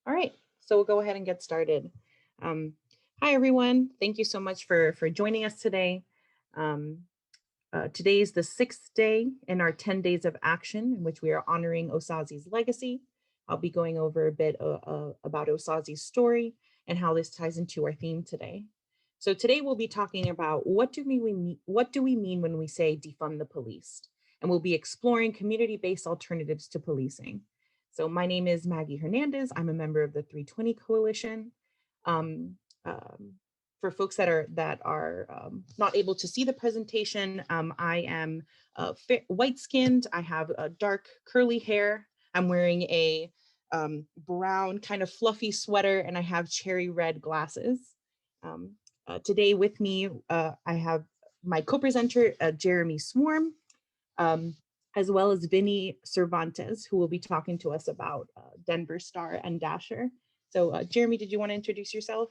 All right, so we'll go ahead and get started. Um, Hi, everyone. Thank you so much for joining us today. Um, Today is the sixth day in our 10 days of action in which we are honoring Osazi's legacy. I'll be going over a bit about Osazi's story and how this ties into our theme today. So today we'll be talking about what do we mean when we say defund the police? And we'll be exploring community-based alternatives to policing. So my name is Maggie Hernandez. I'm a member of the 320 Coalition. Um, um, for folks that are not able to see the presentation, I am white-skinned. I have a dark curly hair. I'm wearing a brown kind of fluffy sweater, and I have cherry red glasses. Today with me, I have my co-presenter, Jeremy Swarm, as well as Vinnie Cervantes, who will be talking to us about Denver Star and Dasher. So Jeremy, did you want to introduce yourself?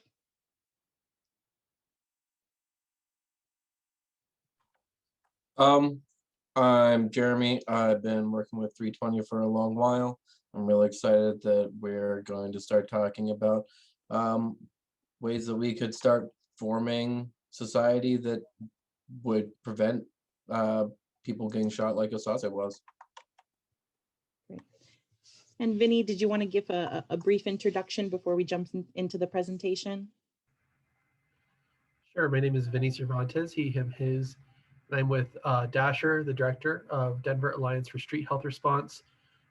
I'm Jeremy. I've been working with 320 for a long while. I'm really excited that we're going to start talking about ways that we could start forming society that would prevent people getting shot like Osaze was. Great. And Vinnie, did you want to give a brief introduction before we jump into the presentation? Sure. My name is Vinnie Cervantes, he, him, his. And I'm with Dasher, the director of Denver Alliance for Street Health Response.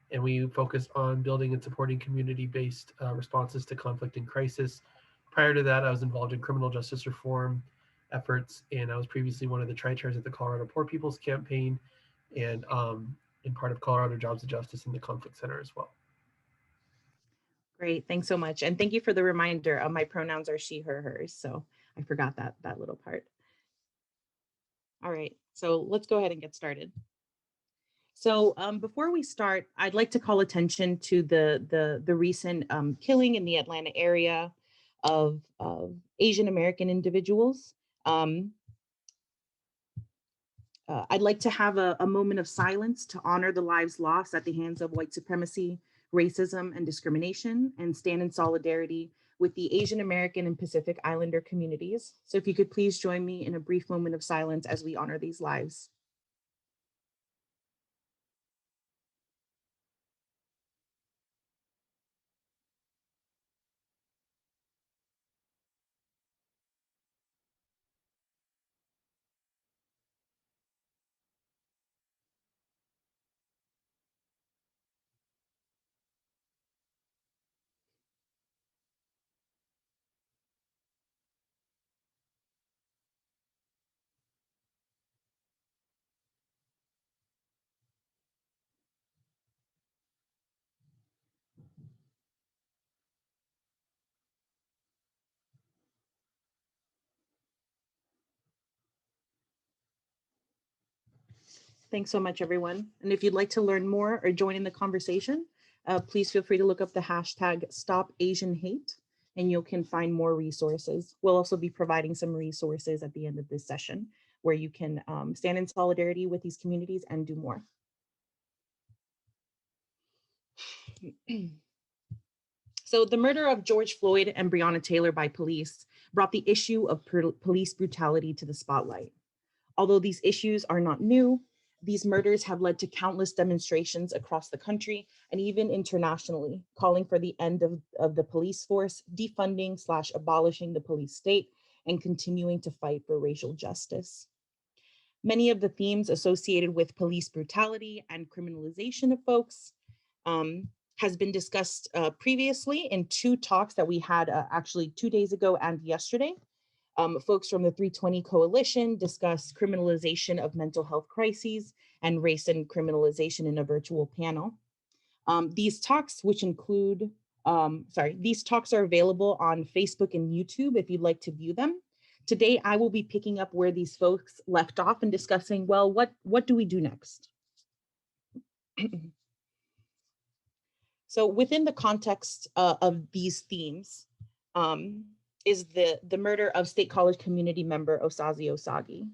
And we focus on building and supporting community-based responses to conflict and crisis. Prior to that, I was involved in criminal justice reform efforts, and I was previously one of the tri-chairs at the Colorado Poor People's Campaign, and in part of Colorado Jobs of Justice in the Conflict Center as well. Great, thanks so much. And thank you for the reminder. My pronouns are she, her, hers. So I forgot that little part. All right, so let's go ahead and get started. So before we start, I'd like to call attention to the recent killing in the Atlanta area of Asian American individuals. I'd like to have a moment of silence to honor the lives lost at the hands of white supremacy, racism, and discrimination, and stand in solidarity with the Asian American and Pacific Islander communities. So if you could please join me in a brief moment of silence as we honor these lives. Thanks so much, everyone. And if you'd like to learn more or join in the conversation, please feel free to look up the hashtag #StopAsianHate, and you can find more resources. We'll also be providing some resources at the end of this session where you can stand in solidarity with these communities and do more. So the murder of George Floyd and Breonna Taylor by police brought the issue of police brutality to the spotlight. Although these issues are not new, these murders have led to countless demonstrations across the country and even internationally, calling for the end of the police force, defunding/abolishing the police state, and continuing to fight for racial justice. Many of the themes associated with police brutality and criminalization of folks has been discussed previously in two talks that we had actually 2 days ago and yesterday. Folks from the 320 Coalition discussed criminalization of mental health crises and race and criminalization in a virtual panel. These talks, which include, these talks are available on Facebook and YouTube if you'd like to view them. Today, I will be picking up where these folks left off and discussing, well, what do we do next? So within the context of these themes, is the murder of State College community member Osaze Osagi.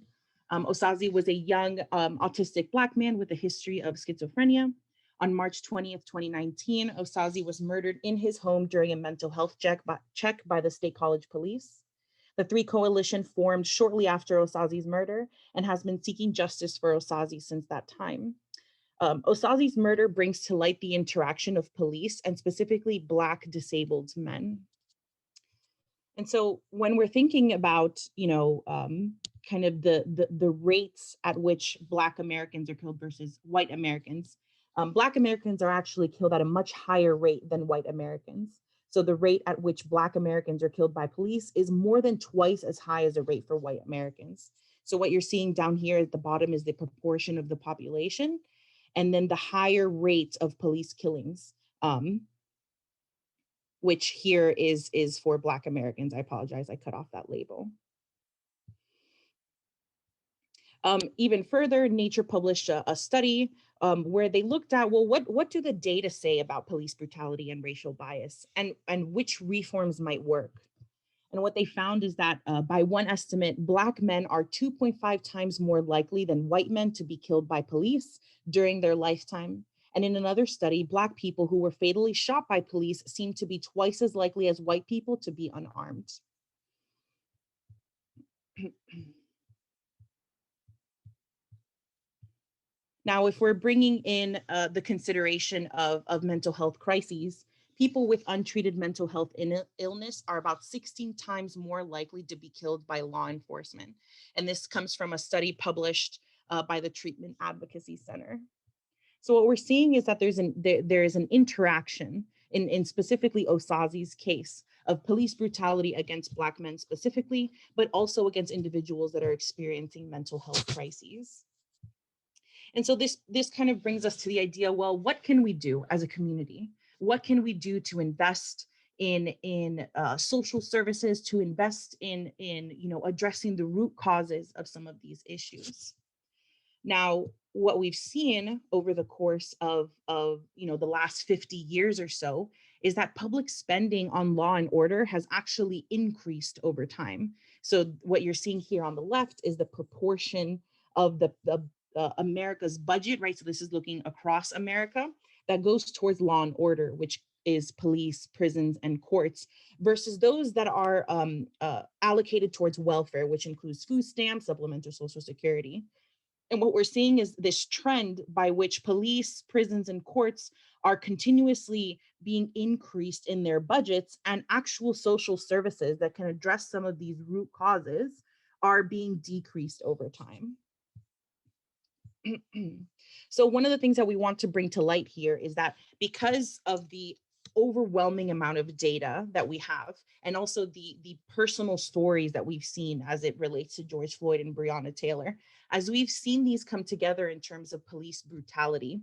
Osaze was a young autistic Black man with a history of schizophrenia. On March 20th, 2019, Osaze was murdered in his home during a mental health check by the State College Police. The Three Coalition formed shortly after Osaze's murder and has been seeking justice for Osaze since that time. Osaze's murder brings to light the interaction of police and specifically Black disabled men. And so when we're thinking about, kind of the rates at which Black Americans are killed versus white Americans, Black Americans are actually killed at a much higher rate than white Americans. So the rate at which Black Americans are killed by police is more than twice as high as a rate for white Americans. So what you're seeing down here at the bottom is the proportion of the population, and then the higher rate of police killings, which here is for Black Americans. I apologize, I cut off that label. Even further, Nature published a study where they looked at, well, what do the data say about police brutality and racial bias, and which reforms might work? And what they found is that by one estimate, Black men are 2.5 times more likely than white men to be killed by police during their lifetime. And in another study, Black people who were fatally shot by police seem to be twice as likely as white people to be unarmed. Now, if we're bringing in the consideration of mental health crises, people with untreated mental health illness are about 16 times more likely to be killed by law enforcement. And this comes from a study published by the Treatment Advocacy Center. So what we're seeing is that there is an interaction in specifically Osaze's case of police brutality against Black men specifically, but also against individuals that are experiencing mental health crises. And so this kind of brings us to the idea, well, what can we do as a community? What can we do to invest in social services, to invest in addressing the root causes of some of these issues? Now, what we've seen over the course of the last 50 years or so is that public spending on law and order has actually increased over time. So what you're seeing here on the left is the proportion of the America's budget, right? So this is looking across America, that goes towards law and order, which is police, prisons, and courts, versus those that are allocated towards welfare, which includes food stamps, supplemental social security. And what we're seeing is this trend by which police, prisons, and courts are continuously being increased in their budgets, and actual social services that can address some of these root causes are being decreased over time. So one of the things that we want to bring to light here is that because of the overwhelming amount of data that we have, and also the personal stories that we've seen as it relates to George Floyd and Breonna Taylor, as we've seen these come together in terms of police brutality,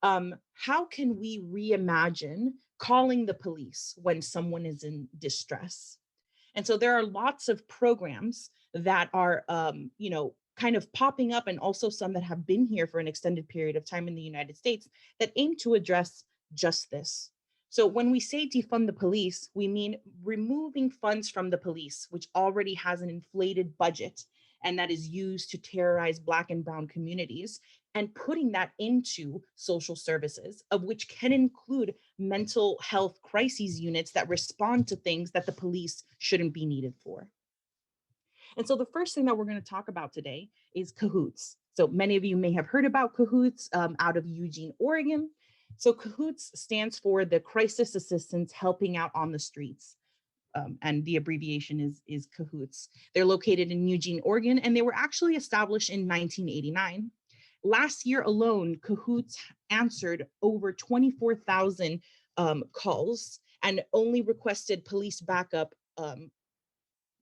how can we reimagine calling the police when someone is in distress? And so there are lots of programs that are, kind of popping up, and also some that have been here for an extended period of time in the United States that aim to address just this. So when we say defund the police, we mean removing funds from the police, which already has an inflated budget and that is used to terrorize Black and Brown communities, and putting that into social services, of which can include mental health crises units that respond to things that the police shouldn't be needed for. And so the first thing that we're going to talk about today is CAHOOTS. So many of you may have heard about CAHOOTS out of Eugene, Oregon. So CAHOOTS stands for the Crisis Assistance Helping Out on the Streets. And the abbreviation is CAHOOTS. They're located in Eugene, Oregon, and they were actually established in 1989. Last year alone, CAHOOTS answered over 24,000 calls and only requested police backup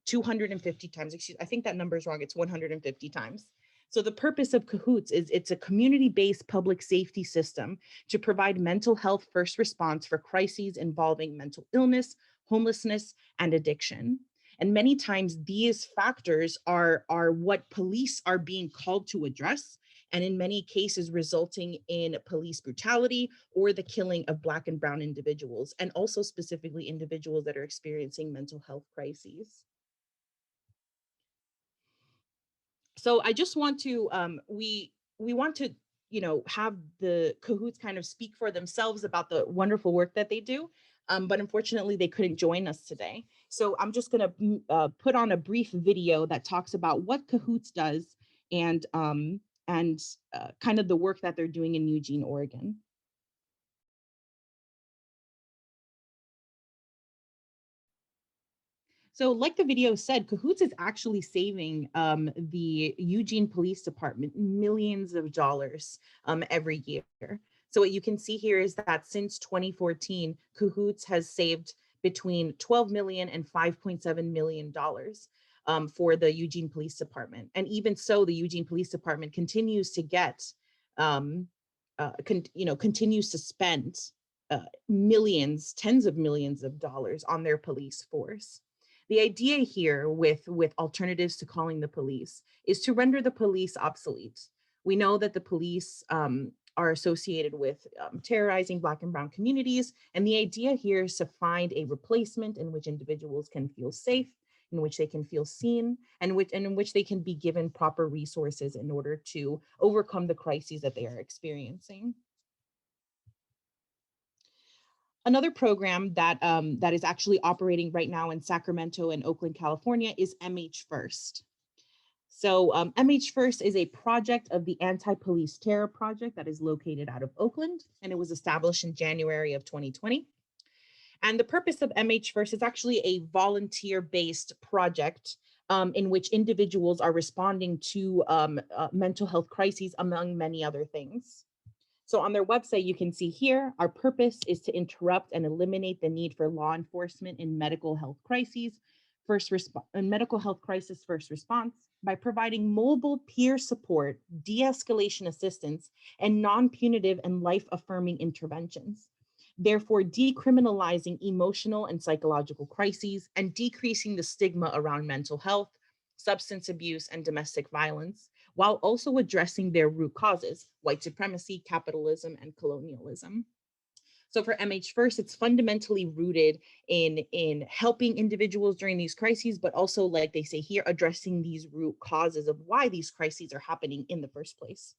250 times. I think that number is wrong. It's 150 times. So the purpose of CAHOOTS is it's a community-based public safety system to provide mental health first response for crises involving mental illness, homelessness, and addiction. And many times these factors are what police are being called to address, and in many cases resulting in police brutality or the killing of Black and Brown individuals, and also specifically individuals that are experiencing mental health crises. So I just want to, we want to have the Cahoots kind of speak for themselves about the wonderful work that they do. But unfortunately, they couldn't join us today. So I'm just going to put on a brief video that talks about what Cahoots does and kind of the work that they're doing in Eugene, Oregon. So like the video said, Cahoots is actually saving the Eugene Police Department millions of dollars every year. So what you can see here is that since 2014, Cahoots has saved between $12 million and $5.7 million for the Eugene Police Department. And even so, the Eugene Police Department continues to get, continues to spend millions, tens of millions of dollars on their police force. The idea here with alternatives to calling the police is to render the police obsolete. We know that the police are associated with terrorizing Black and Brown communities. And the idea here is to find a replacement in which individuals can feel safe, in which they can feel seen, and in which they can be given proper resources in order to overcome the crises that they are experiencing. Another program that that is actually operating right now in Sacramento and Oakland, California is MH First. So MH First is a project of the Anti-Police Terror Project that is located out of Oakland, and it was established in January of 2020. And the purpose of MH First is actually a volunteer-based project in which individuals are responding to mental health crises, among many other things. So on their website, you can see here, our purpose is to interrupt and eliminate the need for law enforcement in medical health crises, medical health crisis first response by providing mobile peer support, de-escalation assistance, and non-punitive and life-affirming interventions. Therefore, decriminalizing emotional and psychological crises and decreasing the stigma around mental health, substance abuse, and domestic violence, while also addressing their root causes, white supremacy, capitalism, and colonialism. So for MH First, it's fundamentally rooted in helping individuals during these crises, but also, like they say here, addressing these root causes of why these crises are happening in the first place.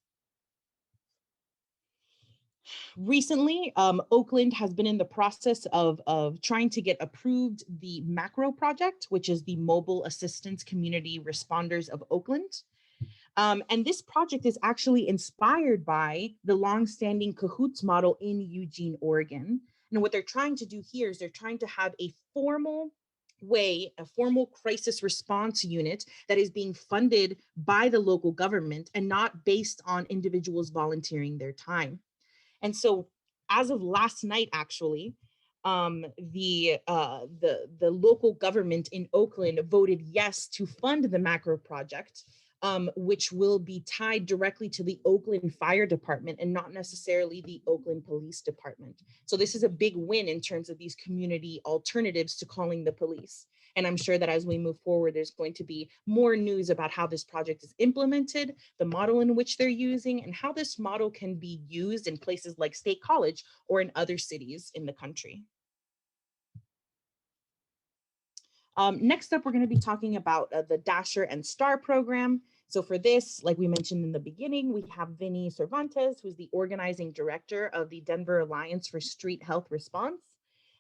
Recently, Oakland has been in the process of trying to get approved the MACRO project, which is the Mobile Assistance Community Responders of Oakland. And this project is actually inspired by the longstanding Cahoots model in Eugene, Oregon. And what they're trying to do here is they're trying to have a formal crisis response unit that is being funded by the local government and not based on individuals volunteering their time. And so as of last night, actually, the local government in Oakland voted yes to fund the macro project, which will be tied directly to the Oakland Fire Department and not necessarily the Oakland Police Department. So this is a big win in terms of these community alternatives to calling the police. And I'm sure that as we move forward, there's going to be more news about how this project is implemented, the model in which they're using, and how this model can be used in places like State College or in other cities in the country. Next up, we're going to be talking about the Dasher and Star program. So for this, like we mentioned in the beginning, we have Vinnie Cervantes, who's the organizing director of the Denver Alliance for Street Health Response.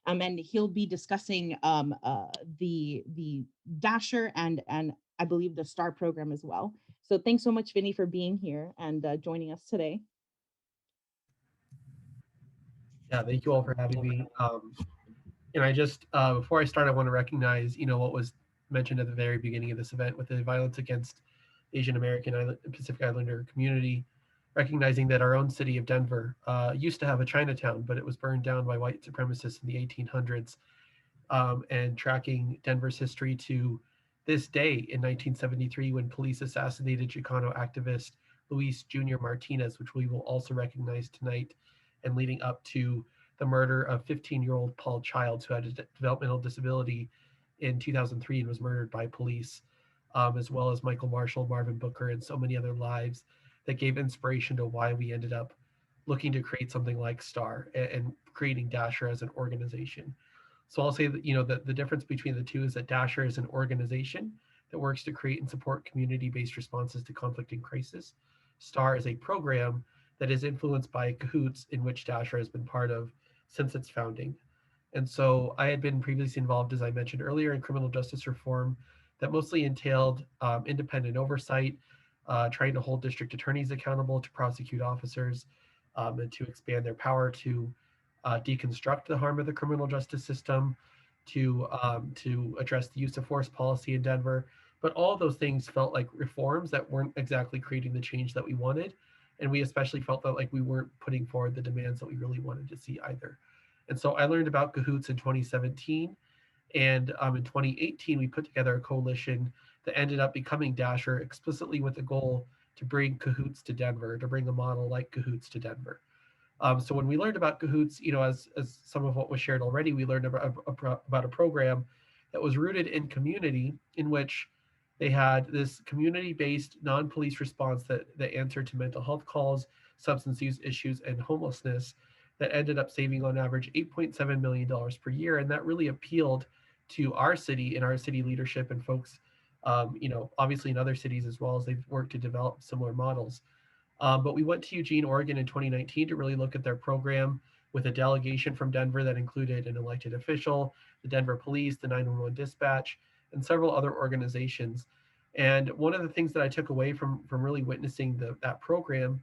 And he'll be discussing the Dasher and I believe the Star program as well. So thanks so much, Vinnie, for being here and joining us today. Yeah, thank you all for having me. And I just, before I start, I want to recognize, what was mentioned at the very beginning of this event with the violence against Asian American and Pacific Islander community, recognizing that our own city of Denver used to have a Chinatown, but it was burned down by white supremacists in the 1800s, and tracking Denver's history to this day in 1973 when police assassinated Chicano activist Luis Jr. Martinez, which we will also recognize tonight, and leading up to the murder of 15-year-old Paul Childs, who had a developmental disability in 2003 and was murdered by police, as well as Michael Marshall, Marvin Booker, and so many other lives that gave inspiration to why we ended up looking to create something like STAR and creating Dasher as an organization. So I'll say that, the difference between the two is that Dasher is an organization that works to create and support community-based responses to conflict and crisis. STAR is a program that is influenced by Cahoots, in which Dasher has been part of since its founding. And so I had been previously involved, as I mentioned earlier, in criminal justice reform that mostly entailed independent oversight, trying to hold district attorneys accountable to prosecute officers, and to expand their power to deconstruct the harm of the criminal justice system, to address the use of force policy in Denver. But all of those things felt like reforms that weren't exactly creating the change that we wanted. And we especially felt that like we weren't putting forward the demands that we really wanted to see either. And so I learned about Cahoots in 2017. And in 2018, we put together a coalition that ended up becoming Dasher, explicitly with the goal to bring Cahoots to Denver, to bring a model like Cahoots to Denver. So when we learned about Cahoots, as some of what was shared already, we learned about a program that was rooted in community, in which they had this community-based non-police response that answered to mental health calls, substance use issues, and homelessness, that ended up saving on average $8.7 million per year. And that really appealed to our city and our city leadership and folks, obviously in other cities as well, as they've worked to develop similar models. But we went to Eugene, Oregon in 2019 to really look at their program with a delegation from Denver that included an elected official, the Denver Police, the 911 dispatch, and several other organizations. And one of the things that I took away from really witnessing that program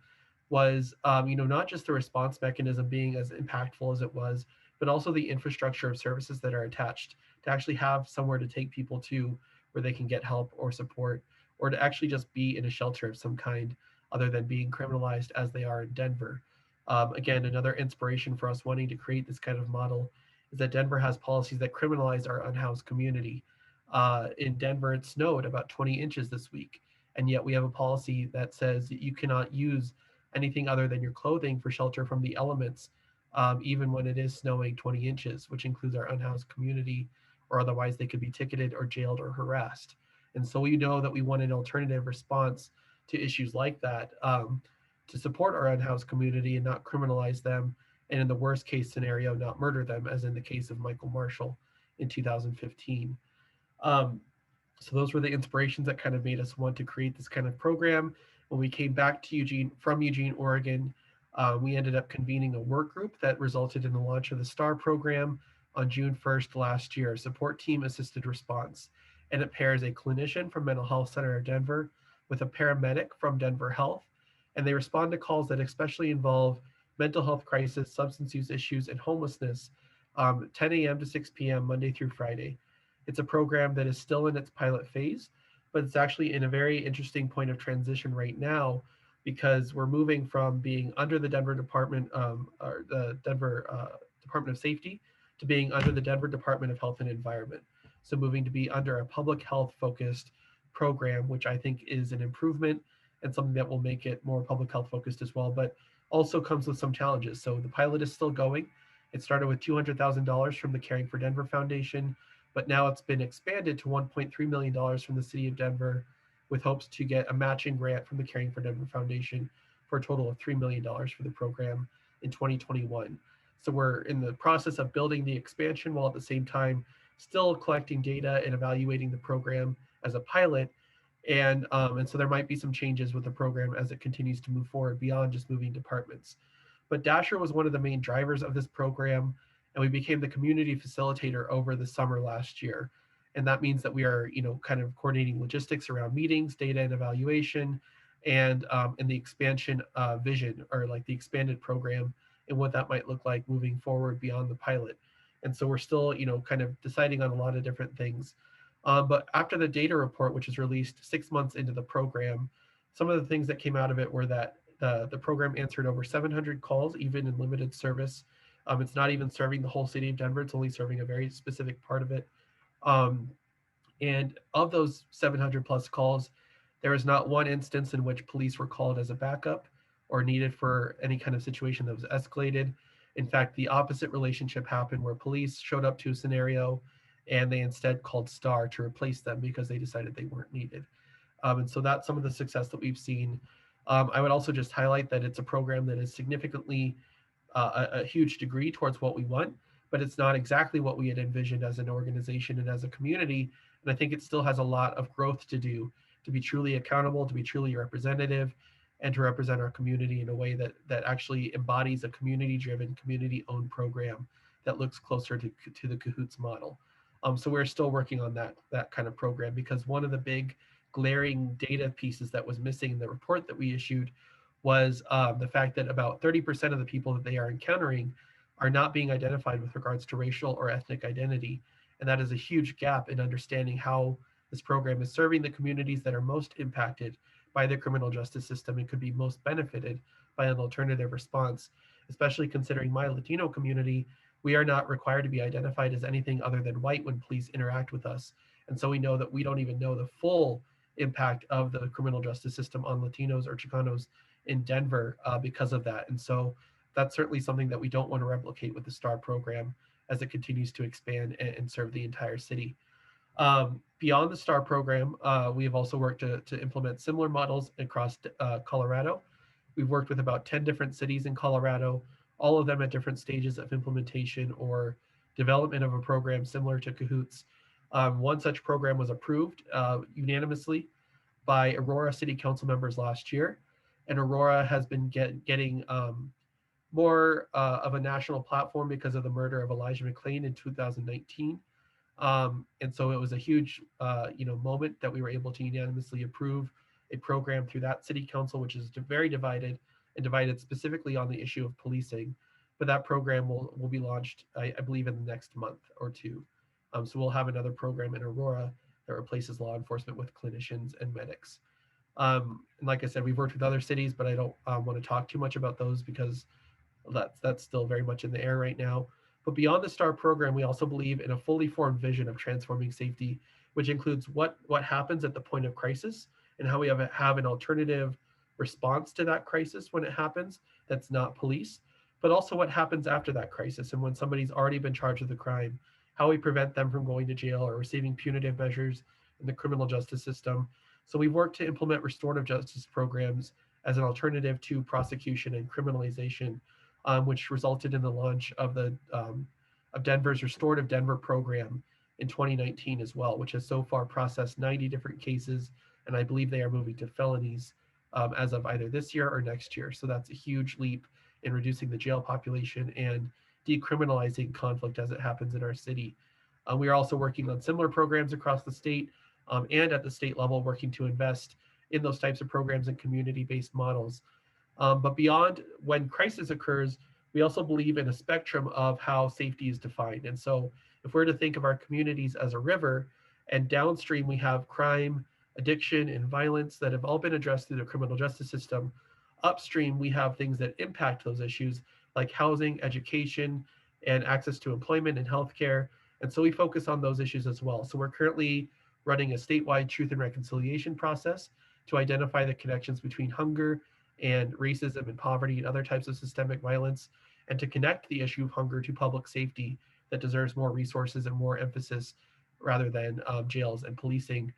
was, not just the response mechanism being as impactful as it was, but also the infrastructure of services that are attached to actually have somewhere to take people to where they can get help or support, or to actually just be in a shelter of some kind, other than being criminalized as they are in Denver. Again, another inspiration for us wanting to create this kind of model is that Denver has policies that criminalize our unhoused community. In Denver, it snowed about 20 inches this week, and yet we have a policy that says that you cannot use anything other than your clothing for shelter from the elements, even when it is snowing 20 inches, which includes our unhoused community, or otherwise they could be ticketed or jailed or harassed. And so we know that we want an alternative response to issues like that, to support our unhoused community and not criminalize them, and in the worst case scenario, not murder them, as in the case of Michael Marshall in 2015. So those were the inspirations that kind of made us want to create this kind of program. When we came back to Eugene, Oregon, we ended up convening a work group that resulted in the launch of the STAR program on June 1st last year, Support Team Assisted Response. And it pairs a clinician from Mental Health Center of Denver with a paramedic from Denver Health. And they respond to calls that especially involve mental health crisis, substance use issues, and homelessness, 10 a.m. to 6 p.m. Monday through Friday. It's a program that is still in its pilot phase, but it's actually in a very interesting point of transition right now, because we're moving from being under the Denver Department, or the Denver Department of Safety, to being under the Denver Department of Health and Environment. So moving to be under a public health focused program, which I think is an improvement and something that will make it more public health focused as well, but also comes with some challenges. So the pilot is still going. It started with $200,000 from the Caring for Denver Foundation, but now it's been expanded to $1.3 million from the city of Denver, with hopes to get a matching grant from the Caring for Denver Foundation for a total of $3 million for the program in 2021. So we're in the process of building the expansion, while at the same time still collecting data and evaluating the program as a pilot. And so there might be some changes with the program as it continues to move forward beyond just moving departments. But Dasher was one of the main drivers of this program, and we became the community facilitator over the summer last year. And that means that we are, kind of coordinating logistics around meetings, data and evaluation, and the expansion vision, or like the expanded program, and what that might look like moving forward beyond the pilot. And so we're still, kind of deciding on a lot of different things. But after the data report, which was released 6 months into the program, some of the things that came out of it were that the program answered over 700 calls, even in limited service. It's not even serving the whole city of Denver. It's only serving a very specific part of it. And of those 700 plus calls, there was not one instance in which police were called as a backup or needed for any kind of situation that was escalated. In fact, the opposite relationship happened, where police showed up to a scenario and they instead called STAR to replace them because they decided they weren't needed. And so that's some of the success that we've seen. I would also just highlight that it's a program that is significantly a huge degree towards what we want, but it's not exactly what we had envisioned as an organization and as a community. And I think it still has a lot of growth to do to be truly accountable, to be truly representative, and to represent our community in a way that actually embodies a community-driven, community-owned program that looks closer to the Cahoots model. So we're still working on that kind of program, because one of the big glaring data pieces that was missing in the report that we issued was the fact that about 30% of the people that they are encountering are not being identified with regards to racial or ethnic identity. And that is a huge gap in understanding how this program is serving the communities that are most impacted by the criminal justice system and could be most benefited by an alternative response, especially considering my Latino community. We are not required to be identified as anything other than white when police interact with us. And so we know that we don't even know the full impact of the criminal justice system on Latinos or Chicanos in Denver because of that. And so that's certainly something that we don't want to replicate with the STAR program as it continues to expand and serve the entire city. Beyond the STAR program, we have also worked to implement similar models across Colorado. We've worked with about 10 different cities in Colorado, all of them at different stages of implementation or development of a program similar to Cahoots. One such program was approved unanimously by Aurora City Council members last year, and Aurora has been getting more of a national platform because of the murder of Elijah McClain in 2019. And so it was a huge moment that we were able to unanimously approve a program through that city council, which is very divided and divided specifically on the issue of policing. But that program will be launched, I believe, in the next month or two. So we'll have another program in Aurora that replaces law enforcement with clinicians and medics. And like I said, we've worked with other cities, but I don't want to talk too much about those because that's still very much in the air right now. But beyond the STAR program, we also believe in a fully formed vision of transforming safety, which includes what happens at the point of crisis and how we have an alternative response to that crisis when it happens that's not police, but also what happens after that crisis and when somebody's already been charged with a crime, how we prevent them from going to jail or receiving punitive measures in the criminal justice system. So we've worked to implement restorative justice programs as an alternative to prosecution and criminalization, which resulted in the launch of Denver's Restorative Denver program in 2019 as well, which has so far processed 90 different cases, and I believe they are moving to felonies as of either this year or next year. So that's a huge leap in reducing the jail population and decriminalizing conflict as it happens in our city. We are also working on similar programs across the state and at the state level, working to invest in those types of programs and community-based models. But beyond when crisis occurs, we also believe in a spectrum of how safety is defined. And so if we're to think of our communities as a river, and downstream we have crime, addiction, and violence that have all been addressed through the criminal justice system, upstream we have things that impact those issues like housing, education, and access to employment and healthcare. And so we focus on those issues as well. So we're currently running a statewide truth and reconciliation process to identify the connections between hunger and racism and poverty and other types of systemic violence, and to connect the issue of hunger to public safety that deserves more resources and more emphasis rather than jails and policing.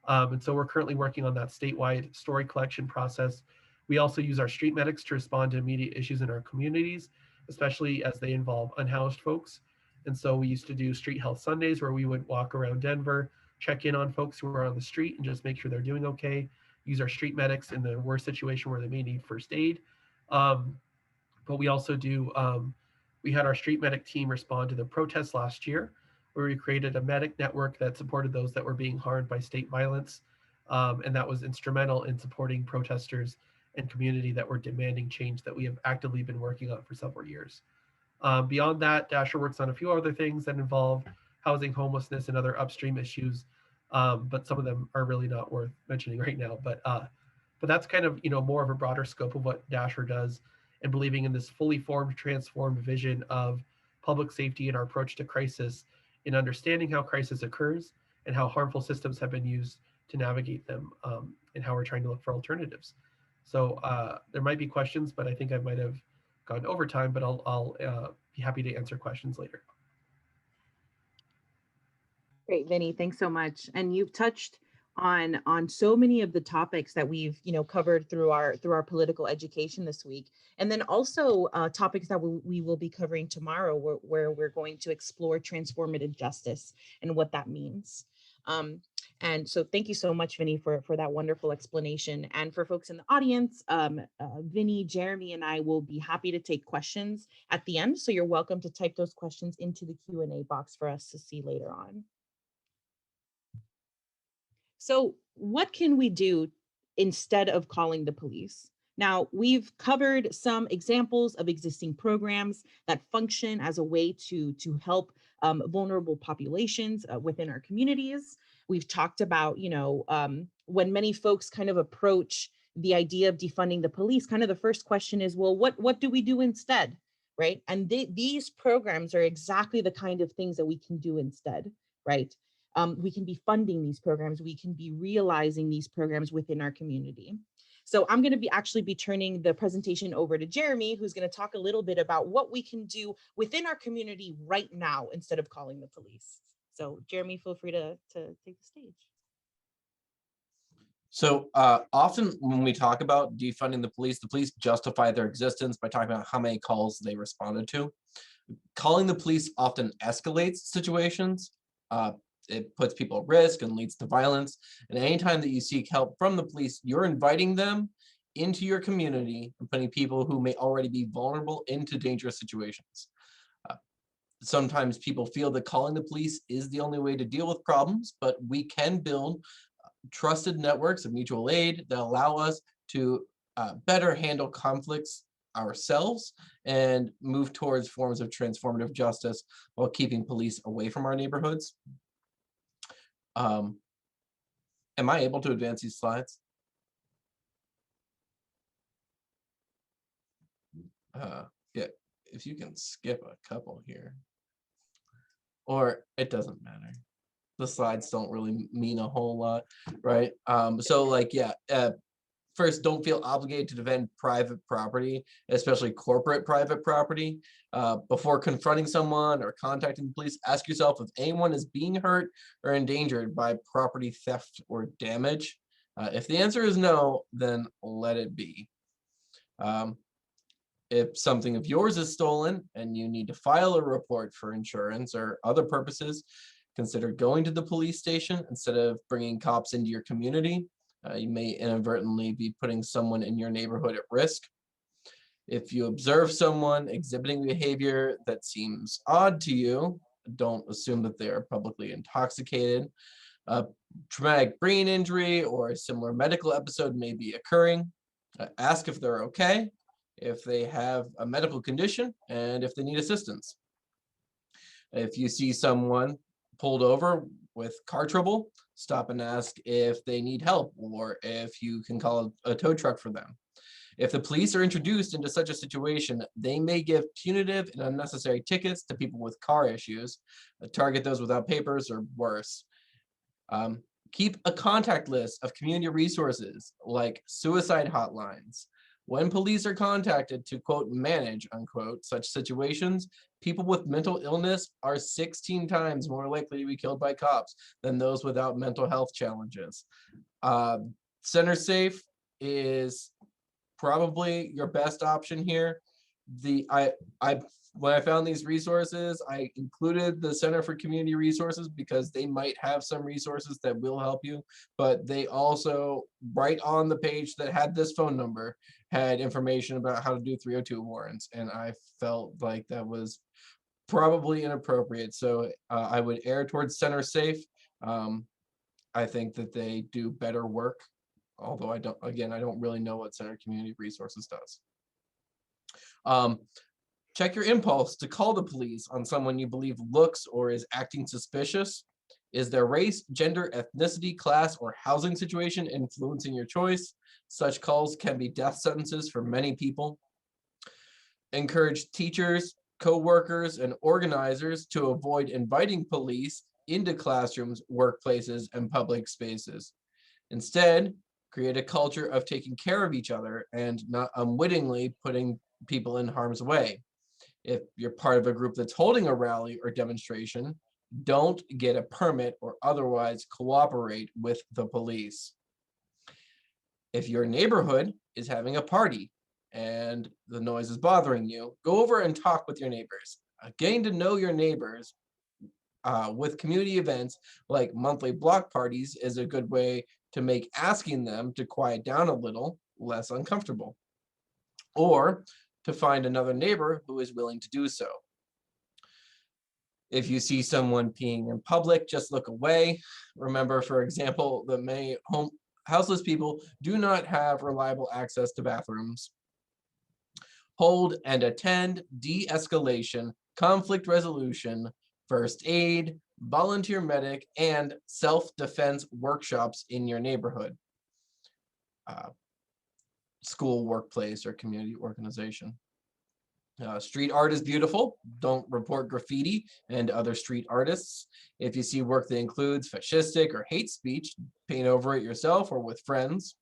And so we're currently working on that statewide story collection process. We also use our street medics to respond to immediate issues in our communities, especially as they involve unhoused folks. And so we used to do Street Health Sundays where we would walk around Denver, check in on folks who are on the street and just make sure they're doing okay. Use our street medics in the worst situation where they may need first aid. But we also do, we had our street medic team respond to the protests last year, where we created a medic network that supported those that were being harmed by state violence. And that was instrumental in supporting protesters and community that were demanding change that we have actively been working on for several years. Beyond that, Dasher works on a few other things that involve housing, homelessness, and other upstream issues. But some of them are really not worth mentioning right now. But that's kind of more of a broader scope of what Dasher does, and believing in this fully formed, transformed vision of public safety and our approach to crisis, in understanding how crisis occurs and how harmful systems have been used to navigate them, and how we're trying to look for alternatives. So there might be questions, but I think I might have gone over time, but I'll be happy to answer questions later. Great, Vinny, thanks so much. And you've touched on so many of the topics that we've covered through our political education this week, and then also topics that we will be covering tomorrow, where we're going to explore transformative justice and what that means. And so thank you so much, Vinny, for that wonderful explanation. And for folks in the audience, Vinny, Jeremy, and I will be happy to take questions at the end. So you're welcome to type those questions into the Q&A box for us to see later on. So what can we do instead of calling the police? Now, we've covered some examples of existing programs that function as a way to help vulnerable populations within our communities. We've talked about, when many folks kind of approach the idea of defunding the police, kind of the first question is, well, what do we do instead, right? And these programs are exactly the kind of things that we can do instead, right? We can be funding these programs. We can be realizing these programs within our community. So I'm going to actually be turning the presentation over to Jeremy, who's going to talk a little bit about what we can do within our community right now instead of calling the police. So Jeremy, feel free to take the stage. So often when we talk about defunding the police justify their existence by talking about how many calls they responded to. Calling the police often escalates situations. It puts people at risk and leads to violence. And anytime that you seek help from the police, you're inviting them into your community and putting people who may already be vulnerable into dangerous situations. Sometimes people feel that calling the police is the only way to deal with problems, but we can build trusted networks of mutual aid that allow us to better handle conflicts ourselves and move towards forms of transformative justice while keeping police away from our neighborhoods. Am I able to advance these slides? Yeah, if you can skip a couple here, or it doesn't matter. The slides don't really mean a whole lot, right? First, don't feel obligated to defend private property, especially corporate private property. Before confronting someone or contacting the police, ask yourself if anyone is being hurt or endangered by property theft or damage. If the answer is no, then let it be. If something of yours is stolen and you need to file a report for insurance or other purposes, consider going to the police station instead of bringing cops into your community. You may inadvertently be putting someone in your neighborhood at risk. If you observe someone exhibiting behavior that seems odd to you, don't assume that they are publicly intoxicated. Traumatic brain injury or a similar medical episode may be occurring. Ask if they're okay, if they have a medical condition, and if they need assistance. If you see someone pulled over with car trouble, stop and ask if they need help or if you can call a tow truck for them. If the police are introduced into such a situation, they may give punitive and unnecessary tickets to people with car issues, target those without papers or worse. Keep a contact list of community resources like suicide hotlines. When police are contacted to, quote, manage, unquote, such situations, people with mental illness are 16 times more likely to be killed by cops than those without mental health challenges. Center Safe is probably your best option here. When I found these resources, I included the Center for Community Resources because they might have some resources that will help you, but they also, right on the page that had this phone number, had information about how to do 302 warrants, and I felt like that was probably inappropriate. So I would err towards Center Safe. I think that they do better work, although I don't really know what Center Community Resources does. Check your impulse to call the police on someone you believe looks or is acting suspicious. Is their race, gender, ethnicity, class, or housing situation influencing your choice? Such calls can be death sentences for many people. Encourage teachers, co-workers, and organizers to avoid inviting police into classrooms, workplaces, and public spaces. Instead, create a culture of taking care of each other and not unwittingly putting people in harm's way. If you're part of a group that's holding a rally or demonstration, don't get a permit or otherwise cooperate with the police. If your neighborhood is having a party and the noise is bothering you, go over and talk with your neighbors. Getting to know your neighbors with community events like monthly block parties is a good way to make asking them to quiet down a little less uncomfortable, or to find another neighbor who is willing to do so. If you see someone peeing in public, just look away. Remember, for example, that many houseless people do not have reliable access to bathrooms. Hold and attend de-escalation, conflict resolution, first aid, volunteer medic, and self-defense workshops in your neighborhood, school, workplace, or community organization. Street art is beautiful. Don't report graffiti and other street artists. If you see work that includes fascistic or hate speech, paint over it yourself or with friends.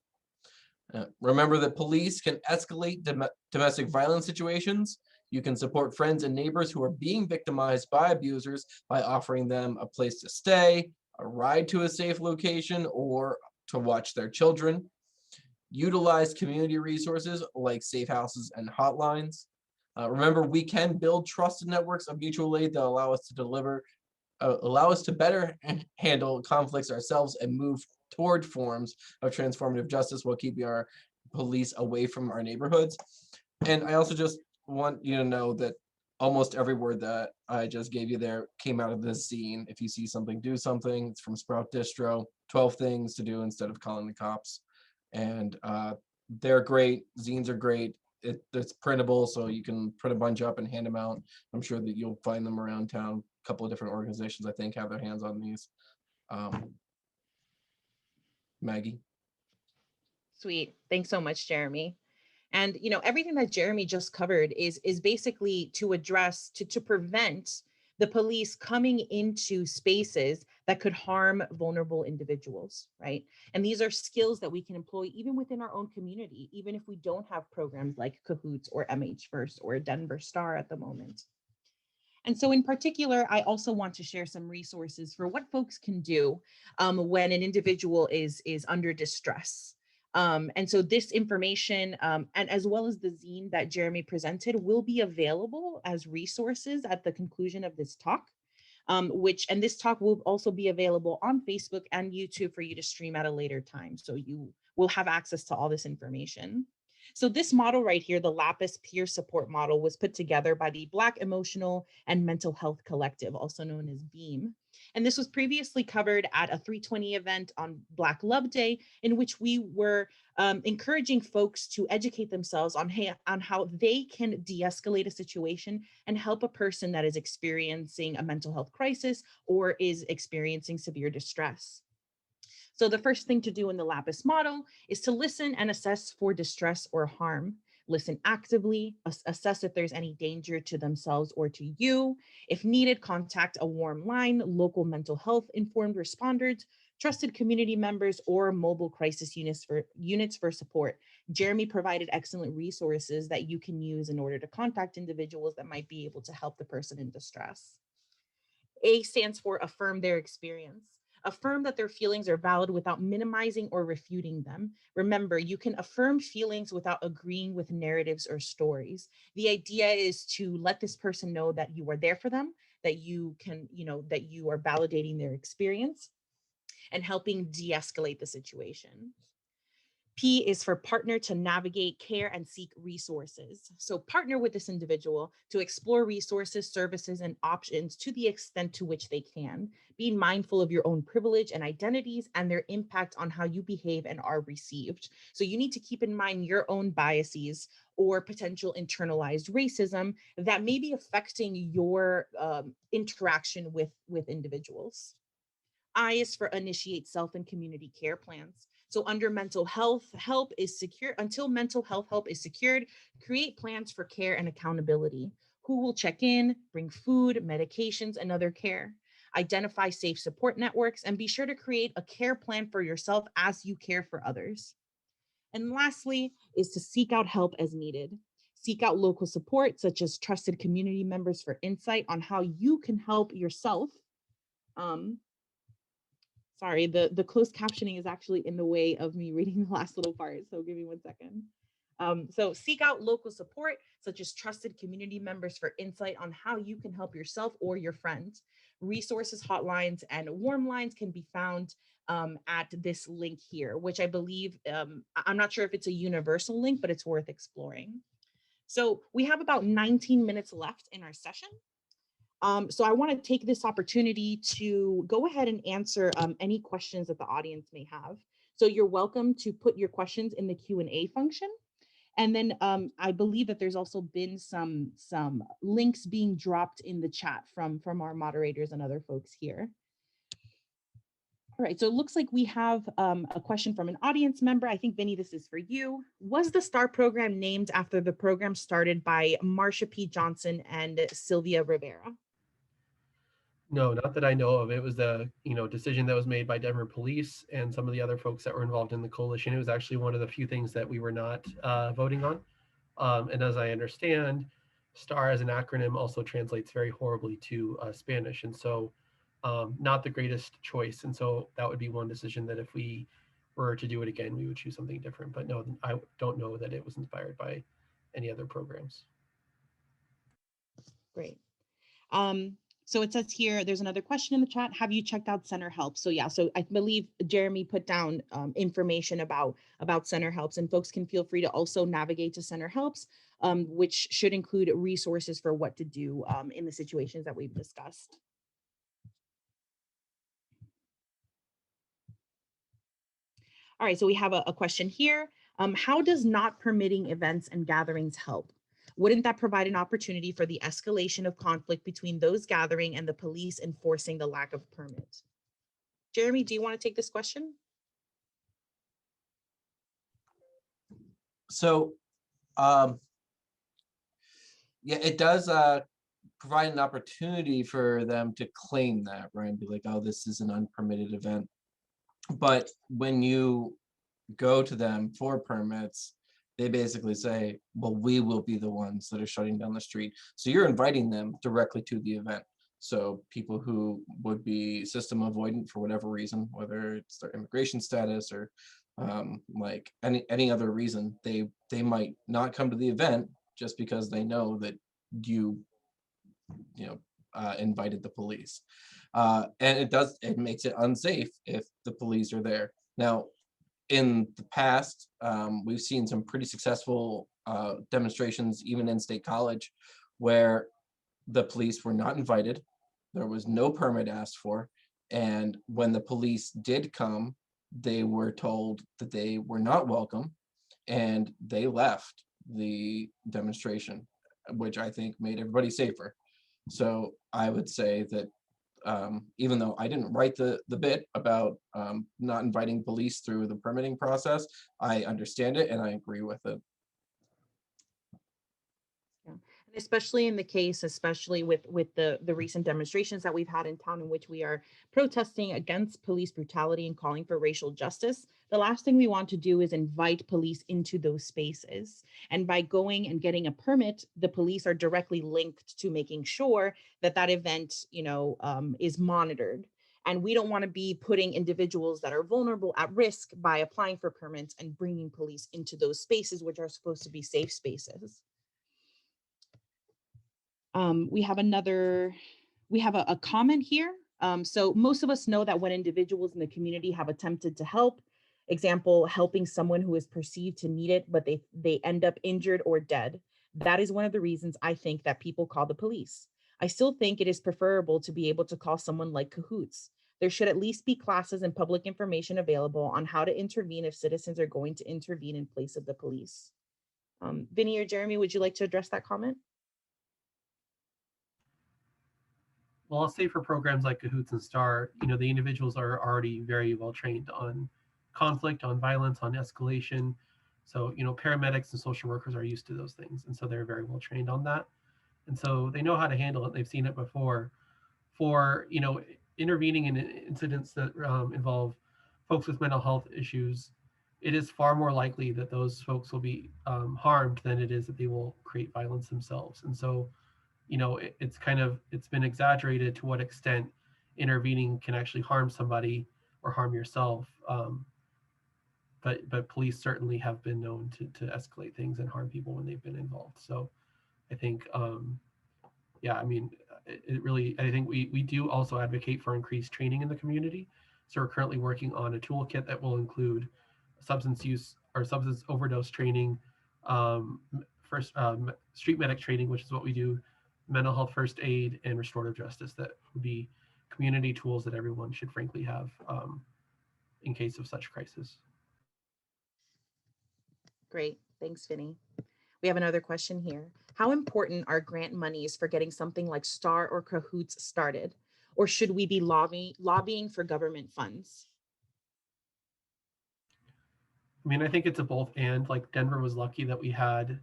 Remember that police can escalate domestic violence situations. You can support friends and neighbors who are being victimized by abusers by offering them a place to stay, a ride to a safe location, or to watch their children. Utilize community resources like safe houses and hotlines. Remember, we can build trusted networks of mutual aid that allow us to better handle conflicts ourselves and move toward forms of transformative justice while keeping our police away from our neighborhoods. And I also just want you to know that almost every word that I just gave you there came out of this zine. If you see something, do something. It's from Sprout Distro, 12 things to do instead of calling the cops. And they're great. Zines are great. It's printable, so you can print a bunch up and hand them out. I'm sure that you'll find them around town. A couple of different organizations, I think, have their hands on these. Maggie. Sweet. Thanks so much, Jeremy. And everything that Jeremy just covered is basically to address, to prevent the police coming into spaces that could harm vulnerable individuals, right? And these are skills that we can employ even within our own community, even if we don't have programs like Cahoots or MH First or Denver Star at the moment. And so in particular, I also want to share some resources for what folks can do when an individual is under distress. And so this information, and as well as the zine that Jeremy presented, will be available as resources at the conclusion of this talk, and this talk will also be available on Facebook and YouTube for you to stream at a later time. So you will have access to all this information. So this model right here, the Lapis Peer Support Model, was put together by the Black Emotional and Mental Health Collective, also known as BEAM. And this was previously covered at a 320 event on Black Love Day, in which we were encouraging folks to educate themselves on how they can de-escalate a situation and help a person that is experiencing a mental health crisis or is experiencing severe distress. So the first thing to do in the Lapis model is to listen and assess for distress or harm. Listen actively, assess if there's any danger to themselves or to you. If needed, contact a warm line, local mental health informed responders, trusted community members, or mobile crisis units for support. Jeremy provided excellent resources that you can use in order to contact individuals that might be able to help the person in distress. A stands for affirm their experience. Affirm that their feelings are valid without minimizing or refuting them. Remember, you can affirm feelings without agreeing with narratives or stories. The idea is to let this person know that you are there for them, that you can, that you are validating their experience and helping de-escalate the situation. P is for partner, to navigate, care, and seek resources. So partner with this individual to explore resources, services, and options to the extent to which they can, being mindful of your own privilege and identities and their impact on how you behave and are received. So you need to keep in mind your own biases or potential internalized racism that may be affecting your interaction with individuals. I is for initiate self and community care plans. So under mental health help is secure, until mental health help is secured, create plans for care and accountability. Who will check in, bring food, medications, and other care. Identify safe support networks and be sure to create a care plan for yourself as you care for others. And lastly is to seek out help as needed. Seek out local support, such as trusted community members, for insight on how you can help yourself. Sorry, the closed captioning is actually in the way of me reading the last little part, so give me 1 second. So seek out local support, such as trusted community members, for insight on how you can help yourself or your friends. resources, hotlines, and warm lines can be found at this link here, which I believe, I'm not sure if it's a universal link, but it's worth exploring. So we have about 19 minutes left in our session. So I want to take this opportunity to go ahead and answer any questions that the audience may have. So you're welcome to put your questions in the Q&A function. And then I believe that there's also been some links being dropped in the chat from our moderators and other folks here. All right, so it looks like we have a question from an audience member. I think, Vinnie, this is for you. Was the STAR program named after the program started by Marsha P. Johnson and Sylvia Rivera? No, not that I know of. It was a decision that was made by Denver Police and some of the other folks that were involved in the coalition. It was actually one of the few things that we were not voting on. And as I understand, STAR as an acronym also translates very horribly to Spanish. And so not the greatest choice. And so that would be one decision that if we were to do it again, we would choose something different. But no, I don't know that it was inspired by any other programs. Great. So it says here, there's another question in the chat. Have you checked out Center Help? So yeah, so I believe Jeremy put down information about Center Helps, and folks can feel free to also navigate to Center Helps, which should include resources for what to do in the situations that we've discussed. All right, so we have a question here. How does not permitting events and gatherings help? Wouldn't that provide an opportunity for the escalation of conflict between those gathering and the police enforcing the lack of permit? Jeremy, do you want to take this question? So, yeah, it does provide an opportunity for them to claim that, right? And be like, oh, this is an unpermitted event. But when you go to them for permits, they basically say, well, we will be the ones that are shutting down the street. So you're inviting them directly to the event. So people who would be system avoidant for whatever reason, whether it's their immigration status or like any other reason, they might not come to the event just because they know that you invited the police. And it makes it unsafe if the police are there. Now, in the past, we've seen some pretty successful demonstrations, even in State College, where the police were not invited. There was no permit asked for. And when the police did come, they were told that they were not welcome, and they left the demonstration, which I think made everybody safer. So I would say that even though I didn't write the bit about not inviting police through the permitting process, I understand it and I agree with it. Yeah. And especially in the case, especially with the recent demonstrations that we've had in town in which we are protesting against police brutality and calling for racial justice, the last thing we want to do is invite police into those spaces. And by going and getting a permit, the police are directly linked to making sure that that event, is monitored. And we don't want to be putting individuals that are vulnerable at risk by applying for permits and bringing police into those spaces, which are supposed to be safe spaces. We have a comment here. So most of us know that when individuals in the community have attempted to help, example, helping someone who is perceived to need it, but they end up injured or dead, that is one of the reasons I think that people call the police. I still think it is preferable to be able to call someone like Cahoots. There should at least be classes and public information available on how to intervene if citizens are going to intervene in place of the police. Vinnie or Jeremy, would you like to address that comment? Well, I'll say for programs like Cahoots and STAR, the individuals are already very well trained on conflict, on violence, on escalation. So, paramedics and social workers are used to those things. And so they're very well trained on that. And so they know how to handle it. They've seen it before. For, intervening in incidents that involve folks with mental health issues, it is far more likely that those folks will be harmed than it is that they will create violence themselves. And so, it's been exaggerated to what extent intervening can actually harm somebody or harm yourself. But police certainly have been known to escalate things and harm people when they've been involved. So I think, it really, I think we do also advocate for increased training in the community. So we're currently working on a toolkit that will include substance use or substance overdose training, first street medic training, which is what we do, mental health first aid, and restorative justice. That would be community tools that everyone should frankly have in case of such crisis. Great. Thanks, Vinny. We have another question here. How important are grant monies for getting something like STAR or Cahoots started? Or should we be lobbying for government funds? I mean, I think it's a both and. Like Denver was lucky that we had,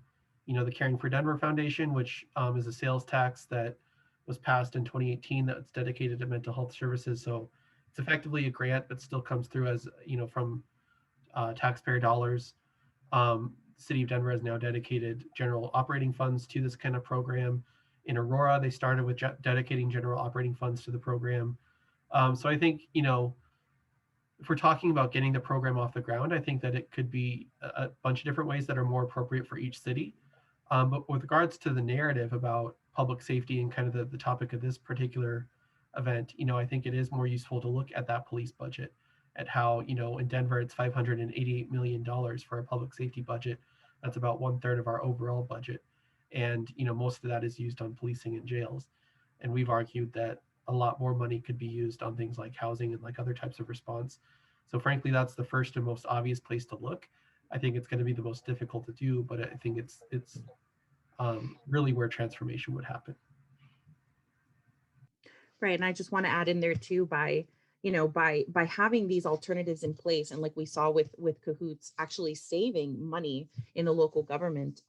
the Caring for Denver Foundation, which is a sales tax that was passed in 2018 that's dedicated to mental health services. So it's effectively a grant that still comes through as, from taxpayer dollars. The city of Denver has now dedicated general operating funds to this kind of program. In Aurora, they started with dedicating general operating funds to the program. So I think, if we're talking about getting the program off the ground, I think that it could be a bunch of different ways that are more appropriate for each city. But with regards to the narrative about public safety and kind of the topic of this particular event, I think it is more useful to look at that police budget, at how, in Denver, it's $588 million for a public safety budget. That's about 1/3 of our overall budget. And, most of that is used on policing and jails. And we've argued that a lot more money could be used on things like housing and like other types of response. So frankly, that's the first and most obvious place to look. I think it's going to be the most difficult to do, but I think it's really where transformation would happen. Right. And I just want to add in there too, by having these alternatives in place, and like we saw with Cahoots actually saving money in the local government,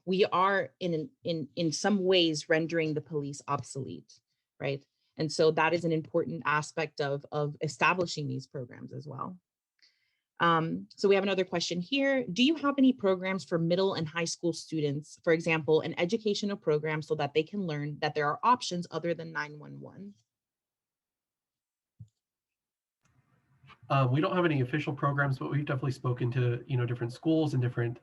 we are in some ways rendering the police obsolete, right? And so that is an important aspect of establishing these programs as well. So we have another question here. Do you have any programs for middle and high school students, for example, an educational program so that they can learn that there are options other than 911? We don't have any official programs, but we've definitely spoken to, different schools and different,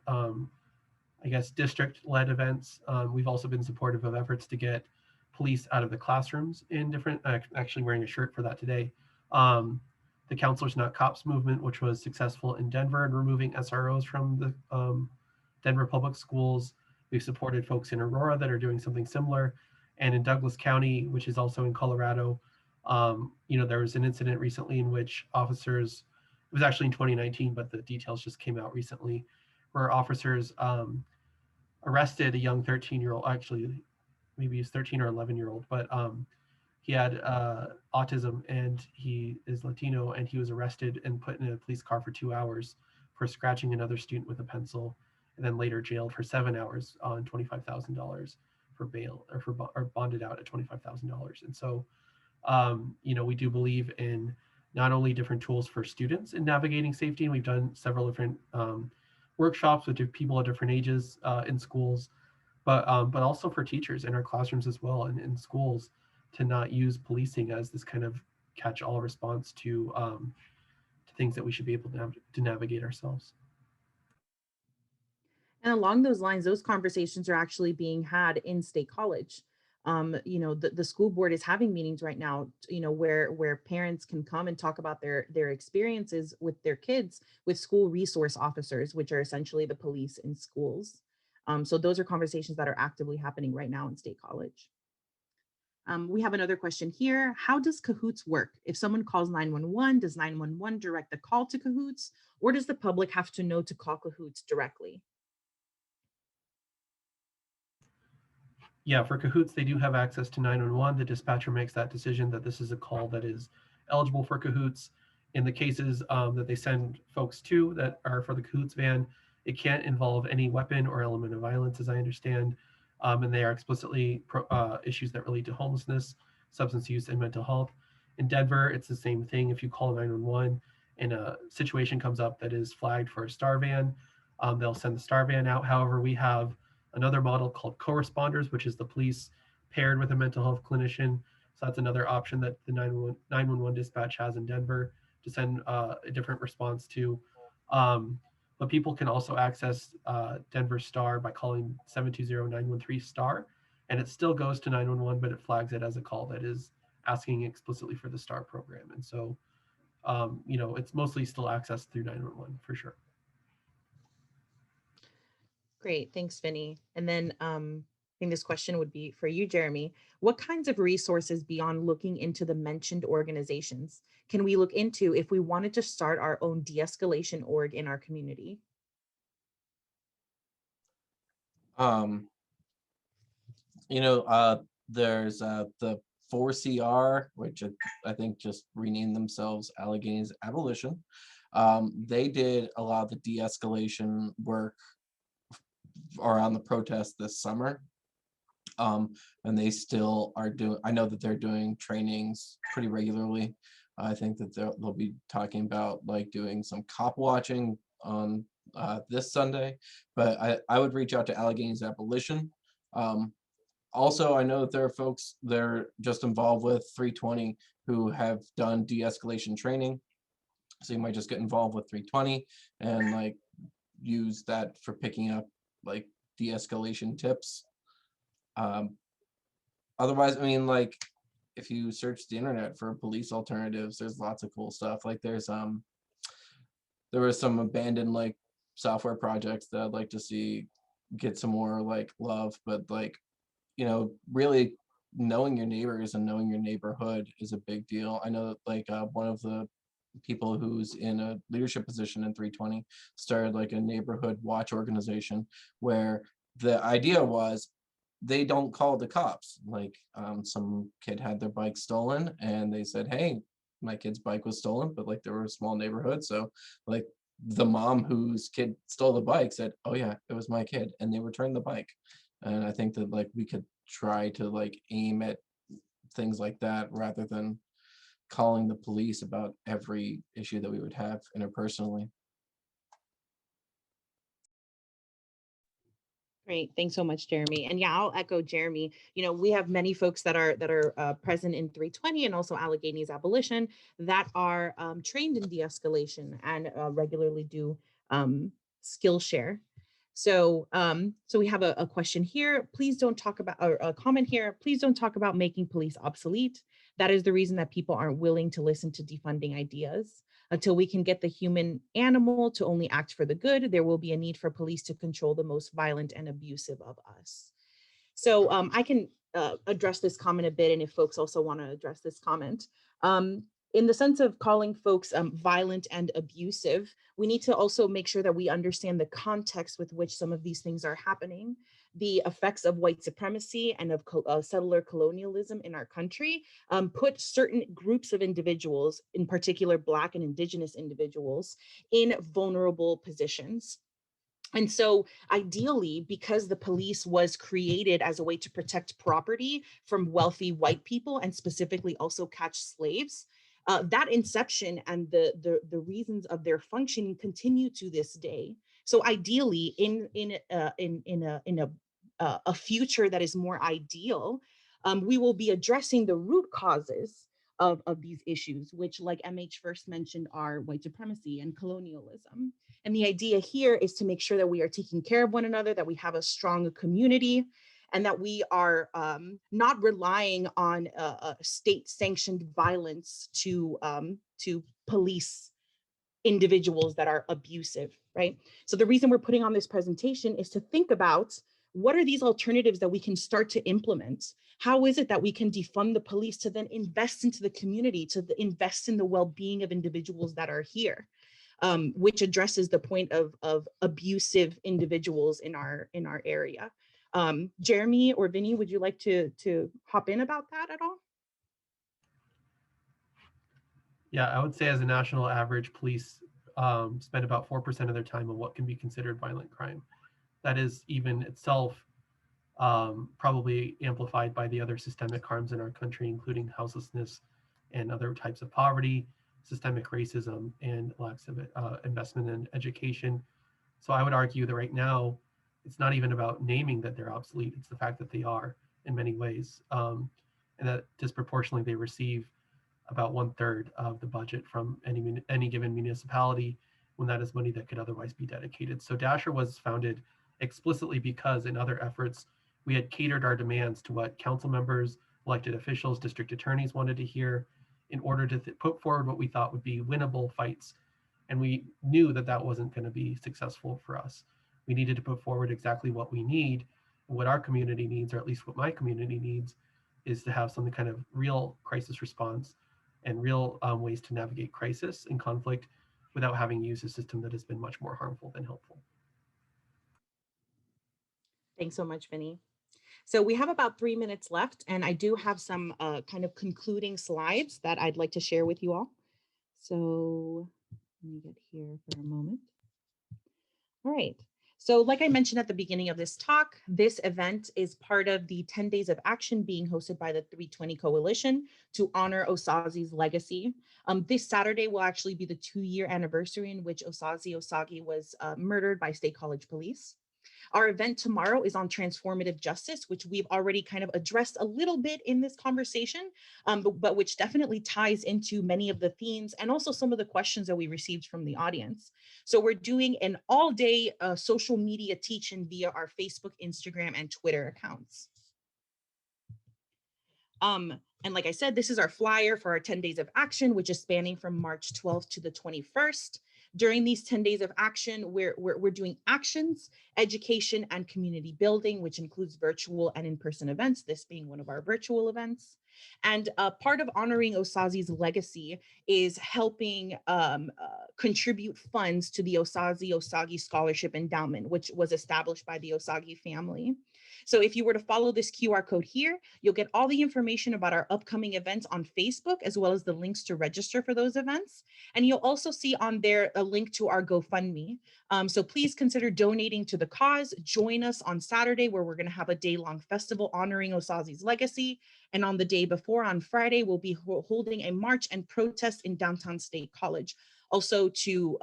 district-led events. We've also been supportive of efforts to get police out of the classrooms in different, actually wearing a shirt for that today. The Counselors Not Cops movement, which was successful in Denver in removing SROs from the Denver public schools. We've supported folks in Aurora that are doing something similar. And in Douglas County, which is also in Colorado, there was an incident recently in which officers, it was actually in 2019, but the details just came out recently, where officers arrested a young 13-year-old, actually, maybe he's 13 or 11-year-old, but he had autism and he is Latino, and he was arrested and put in a police car for 2 hours for scratching another student with a pencil, and then later jailed for 7 hours on $25,000 for bail, or bonded out at $25,000. And so, we do believe in not only different tools for students in navigating safety, and we've done several different workshops with people at different ages in schools, but also for teachers in our classrooms as well, and in schools, to not use policing as this kind of catch-all response to things that we should be able to navigate ourselves. And along those lines, those conversations are actually being had in State College. The school board is having meetings right now, where parents can come and talk about their experiences with their kids with school resource officers, which are essentially the police in schools. So those are conversations that are actively happening right now in State College. We have another question here. How does Cahoots work? If someone calls 911, does 911 direct the call to Cahoots, or does the public have to know to call Cahoots directly? Yeah, for Cahoots, they do have access to 911. The dispatcher makes that decision that this is a call that is eligible for Cahoots. In the cases that they send folks to that are for the Cahoots van, it can't involve any weapon or element of violence, as I understand. And they are explicitly issues that relate to homelessness, substance use, and mental health. In Denver, it's the same thing. If you call 911 and a situation comes up that is flagged for a STAR van, they'll send the STAR van out. However, we have another model called co-responders, which is the police paired with a mental health clinician. So that's another option that the 911 dispatch has in Denver to send a different response to. But people can also access Denver STAR by calling 720-913-STAR. and it still goes to 911, but it flags it as a call that is asking explicitly for the STAR program. And so, it's mostly still accessed through 911 for sure. Great, thanks, Vinny. And then I think this question would be for you, Jeremy. What kinds of resources beyond looking into the mentioned organizations can we look into if we wanted to start our own de-escalation org in our community? There's the 4CR, which I think just renamed themselves Alleghenies Abolition. They did a lot of the de-escalation work around the protest this summer. And they still are doing, I know that they're doing trainings pretty regularly. I think that they'll be talking about like doing some cop watching on this Sunday, but I would reach out to Alleghenies Abolition. Also, I know that there are folks they're just involved with 320 who have done de-escalation training. So you might just get involved with 320 and like use that for picking up like de-escalation tips. Otherwise, I mean, like if you search the internet for police alternatives, there's lots of cool stuff. Like there was some abandoned like software projects that I'd like to see get some more like love, but like, really knowing your neighbors and knowing your neighborhood is a big deal. I know that like one of the people who's in a leadership position in 320 started like a neighborhood watch organization where the idea was they don't call the cops. Like some kid had their bike stolen and they said, hey, my kid's bike was stolen, but like they were a small neighborhood. So like the mom whose kid stole the bike said, oh yeah, it was my kid, and they returned the bike. And I think that like we could try to like aim at things like that rather than calling the police about every issue that we would have interpersonally. Great, thanks so much, Jeremy. And yeah, I'll echo Jeremy. We have many folks that are present in 320 and also Alleghenies Abolition that are trained in de-escalation and regularly do Skillshare. So we have a question here. Please don't talk about, or a comment here. Please don't talk about making police obsolete. That is the reason that people aren't willing to listen to defunding ideas. Until we can get the human animal to only act for the good, there will be a need for police to control the most violent and abusive of us. So I can address this comment a bit, and if folks also want to address this comment. In the sense of calling folks violent and abusive, we need to also make sure that we understand the context with which some of these things are happening. The effects of white supremacy and of settler colonialism in our country put certain groups of individuals, in particular Black and Indigenous individuals, in vulnerable positions. And so ideally, because the police was created as a way to protect property from wealthy white people and specifically also catch slaves, that inception and the reasons of their functioning continue to this day. So ideally, in a future that is more ideal, we will be addressing the root causes of these issues, which, like MH first mentioned, are white supremacy and colonialism. And the idea here is to make sure that we are taking care of one another, that we have a strong community, and that we are not relying on state-sanctioned violence to police individuals that are abusive, right? So the reason we're putting on this presentation is to think about what are these alternatives that we can start to implement? How is it that we can defund the police to then invest into the community, to invest in the well-being of individuals that are here? Which addresses the point of abusive individuals in our area. Jeremy or Vinny, would you like to hop in about that at all? Yeah, I would say as a national average, police spend about 4% of their time on what can be considered violent crime. That is even itself probably amplified by the other systemic harms in our country, including houselessness and other types of poverty, systemic racism, and lacks of investment in education. So I would argue that right now, it's not even about naming that they're obsolete. It's the fact that they are in many ways, and that disproportionately they receive about 1/3 of the budget from any given municipality, when that is money that could otherwise be dedicated. So Dasher was founded explicitly because in other efforts We had catered our demands to what council members, elected officials, district attorneys wanted to hear in order to put forward what we thought would be winnable fights. And we knew that that wasn't going to be successful for us. We needed to put forward exactly what we need, what our community needs, or at least what my community needs, is to have some kind of real crisis response and real ways to navigate crisis and conflict without having used a system that has been much more harmful than helpful. Thanks so much, Vinnie. So we have about 3 minutes left, and I do have some kind of concluding slides that I'd like to share with you all. So let me get here for a moment. All right. So like I mentioned at the beginning of this talk, this event is part of the 10 Days of Action being hosted by the 320 Coalition to honor Osagi's legacy. This Saturday will actually be the 2-year anniversary in which Osagi was murdered by State College Police. Our event tomorrow is on transformative justice, which we've already kind of addressed a little bit in this conversation, but which definitely ties into many of the themes and also some of the questions that we received from the audience. So we're doing an all-day social media teach-in via our Facebook, Instagram, and Twitter accounts. And like I said, this is our flyer for our 10 Days of Action, which is spanning from March 12th to the 21st. During these 10 Days of Action, we're doing actions, education, and community building, which includes virtual and in-person events, this being one of our virtual events. And part of honoring Osagi's legacy is helping contribute funds to the Osagi Scholarship Endowment, which was established by the Osagi family. So if you were to follow this QR code here, you'll get all the information about our upcoming events on Facebook, as well as the links to register for those events. And you'll also see on there a link to our GoFundMe. So please consider donating to the cause. Join us on Saturday, where we're going to have a day-long festival honoring Osagi's legacy. And on the day before, on Friday, we'll be holding a march and protest in downtown State College. Also to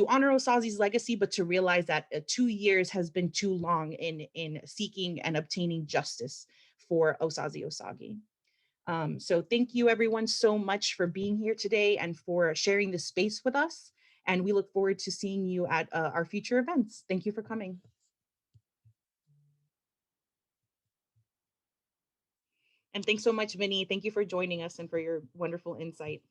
honor Osagi's legacy, but to realize that 2 years has been too long in seeking and obtaining justice for Osagi. So thank you everyone so much for being here today and for sharing this space with us. And we look forward to seeing you at our future events. Thank you for coming. And thanks so much, Vinnie. Thank you for joining us and for your wonderful insight.